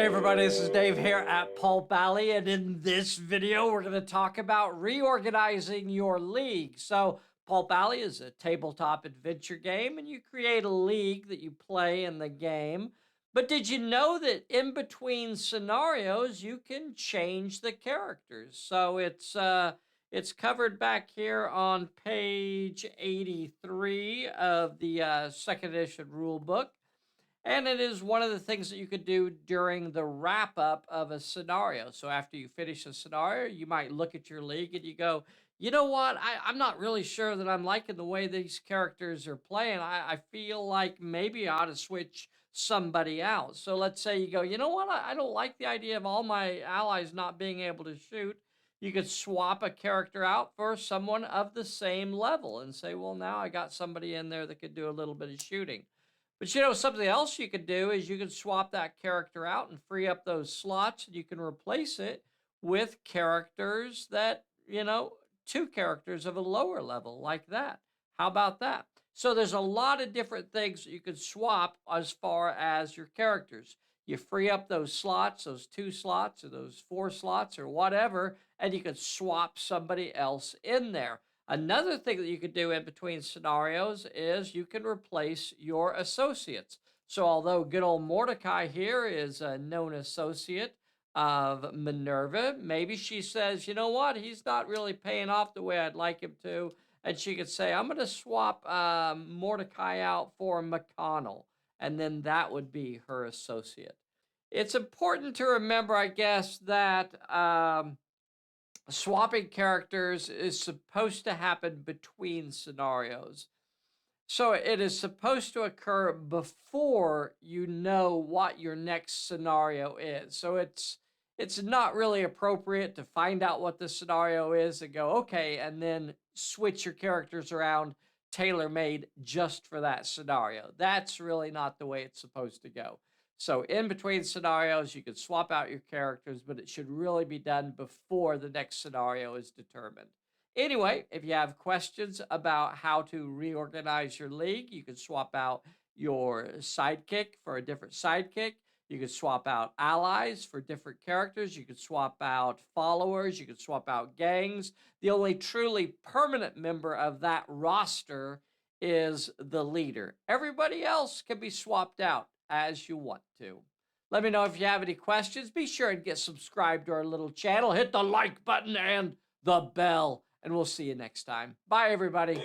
everybody, this is Dave here at Pulp Alley, and in this video, we're going to talk about reorganizing your league. So, Pulp Alley is a tabletop adventure game, and you create a league that you play in the game. But did you know that in between scenarios, you can change the characters? So it's covered back here on page 83 of the second edition rule book. And it is one of the things that you could do during the wrap up of a scenario. So after you finish a scenario, you might look at your league and you go, you know what? I'm not really sure that I'm liking the way these characters are playing. I feel like maybe I ought to switch somebody out. So let's say you go, you know what? I don't like the idea of all my allies not being able to shoot. You could swap a character out for someone of the same level and say, well, now I got somebody in there that could do a little bit of shooting. But something else you could do is you could swap that character out and free up those slots, and you can replace it with characters that, two characters of a lower level like that. How about that? So there's a lot of different things that you could swap as far as your characters. You free up those slots, those 2 slots or those 4 slots or whatever, and you could swap somebody else in there. Another thing that you could do in between scenarios is you can replace your associates. So, although good old Mordecai here is a known associate of Minerva, maybe she says, you know what, he's not really paying off the way I'd like him to. And she could say, I'm going to swap Mordecai out for McConnell. And then that would be her associate. It's important to remember, I guess, that. Swapping characters is supposed to happen between scenarios. So it is supposed to occur before you know what your next scenario is. So it's not really appropriate to find out what the scenario is and go, okay, and then switch your characters around tailor-made just for that scenario. That's really not the way it's supposed to go. So in between scenarios, you can swap out your characters, but it should really be done before the next scenario is determined. Anyway, if you have questions about how to reorganize your league, you can swap out your sidekick for a different sidekick. You can swap out allies for different characters. You can swap out followers. You can swap out gangs. The only truly permanent member of that roster is the leader. Everybody else can be swapped out as you want to. Let me know if you have any questions. Be sure and get subscribed to our little channel. Hit the like button and the bell, and we'll see you next time. Bye, everybody.